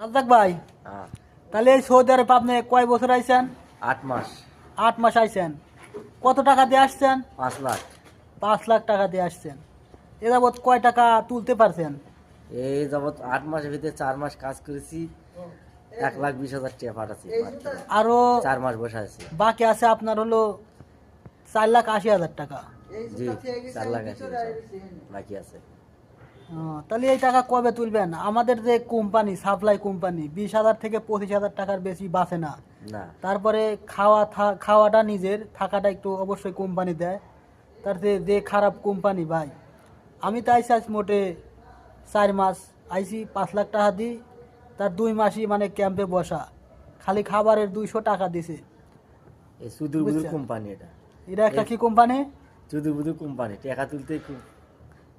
রাজ্জাক ভাই, হ্যাঁ, তাহলে এই সৌদি আরব আপনি কয় বছর আইছেন? 8 মাস। 8 মাস আইছেন। কত টাকা দিয়ে আসছেন? 5 লাখ। 5 লাখ টাকা দিয়ে আসছেন। এ যাবৎ কয় টাকা তুলতে পারছেন? এই যাবৎ 8 মাসের ভিতরে 4 মাস কাজ করেছি, 1,20,000 টাকা পাঠাচ্ছি মাত্র। আরো 4 মাস বসে আছি। বাকি আছে আপনার হলো 4,80,000 টাকা। জি, 4,80,000 বাকি আছে। তাহলে এই টাকা কবে তুলবেন? আমাদের যে কোম্পানি, সাপ্লাই কোম্পানি, 20,000 থেকে 25,000 টাকার বেশি বাঁচে না। না, তারপরে খাওয়াটা নিজের, থাকাটা একটু অবশ্যই কোম্পানি দেয়। তার যে খারাপ কোম্পানি ভাই। আমি তো আইসি আজ মোটে 4 মাস আইসি, 5 লাখ টাকা দিই। তার 2 মাসই মানে ক্যাম্পে বসা, খালি খাবারের 200 টাকা দিছে। এই সুদূর-বুদূর বুঝছেন? কোম্পানি এটা। এটা একটা কি কোম্পানি? সুদূর-বুদূর কোম্পানি, টাকা তুলতে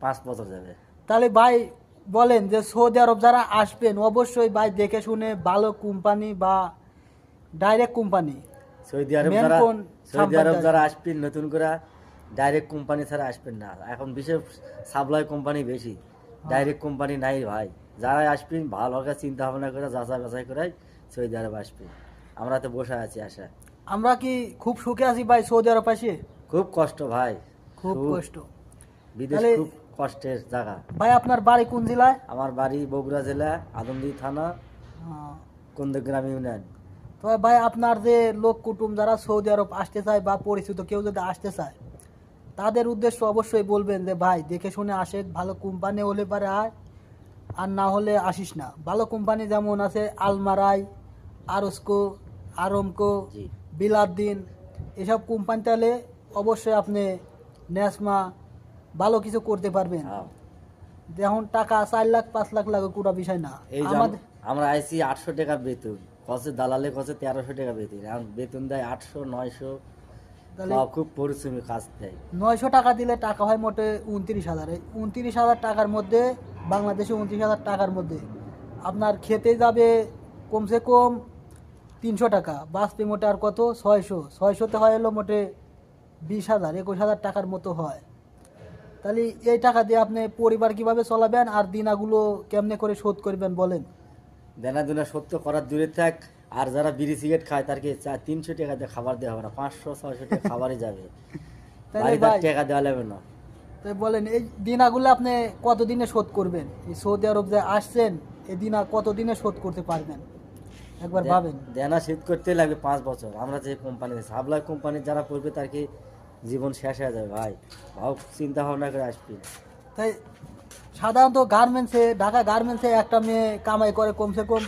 5 বছর যাবে। তাহলে ভাই বলেন যে সৌদি আরব যারা আসবেন অবশ্যই ভাই দেখে শুনে ভালো কোম্পানি বা ডাইরেক্ট কোম্পানি সৌদি আরব মেন যারা কোন সৌদি আরব সাম্প্রদায়িক। যারা আসবেন নতুন করে, ডাইরেক্ট কোম্পানি ছাড়া আসবেন না। এখন বিশেষ সাপ্লাই কোম্পানি বেশি, ডাইরেক্ট কোম্পানি নাই ভাই। যারা আসবেন ভালো করে চিন্তা ভাবনা করে যাচাই বাছাই করে সৌদি আরব আসবেন। আমরা তো বসে আছি আশা। আমরা কি খুব সুখে আছি ভাই সৌদি আরব আসে? খুব কষ্ট ভাই, খুব সুখ। কষ্ট। বিদেশ তাহলে খুব কষ্টের জায়গা। ভাই আপনার বাড়ি কোন জেলায়? আমার বাড়ি বগুড়া জেলা, আদমদী থানা, আহ, কুন্দগ্রাম ইউনিয়ন। তো ভাই আপনার যে লোক কুটুম যারা সৌদি আরব আসতে চায় বা পরিচিত কেউ যদি আসতে চায়, তাদের উদ্দেশ্য অবশ্যই বলবেন যে ভাই দেখে শুনে আসে, ভালো কোম্পানি হলে পারে আয়, আর না হলে আসিস না। ভালো কোম্পানি যেমন আছে আলমারাই, আরস্কো, আরমকো, জি, বিলাদ্দিন, এসব কোম্পানি তাহলে অবশ্যই আপনি নেসমা ভালো কিছু করতে পারবেন। হ্যাঁ। যেমন টাকা 4 লাখ 5 লাখ লাগে কোনো বিষয় না এই যে আমাদের। আমরা আইসি 800 টাকা বেতন, কসে দালালে কসে 1300 টাকা বেতন, এখন বেতন দেয় 800 900। তাহলে খুব পরিশ্রমী কাজ দেয়। 900 টাকা দিলে টাকা হয় মোটে 29,000। এই 29,000 টাকার মধ্যে, বাংলাদেশে 29,000 টাকার মধ্যে আপনার খেতে যাবে কমসে কম 300 টাকা, বাঁচবে মোটে আর কত, 600তে হয় হলো মোটে 20,000 21,000 টাকার মতো হয়। তাহলে এই টাকা দিয়ে আপনি পরিবার কিভাবে চলাবেন আর দিনাগুলো কেমনে করে শোধ করবেন বলেন? দেনা দুনা সত্য করার দূরে থাক। আর যারা বিড়ি সিগারেট খায় তারকে 300 টাকা দিয়ে খাবার দেওয়া হবে না, 500 600 টাকা খাবারই যাবে। তাহলে বাড়িতে ভাই, টাকা দেওয়া লাগবে না। তাই বলেন এই দিনাগুলো আপনি কতদিনে শোধ করবেন? এই সৌদি আরব যে আসছেন, এই দিনা কতদিনে শোধ করতে পারবেন একবার ভাবেন। দেনা শোধ করতে লাগবে 5 বছর। আমরা যে কোম্পানি সাপ্লাই কোম্পানি যারা পড়বে তারকে জীবন শেষ হয়ে যাবে ভাই। ভাব চিন্তা ভাবনা করে আসবি। তাই সাধারণত গার্মেন্টসে, ঢাকা গার্মেন্টসে একটা মেয়ে কামাই করে কমসে কম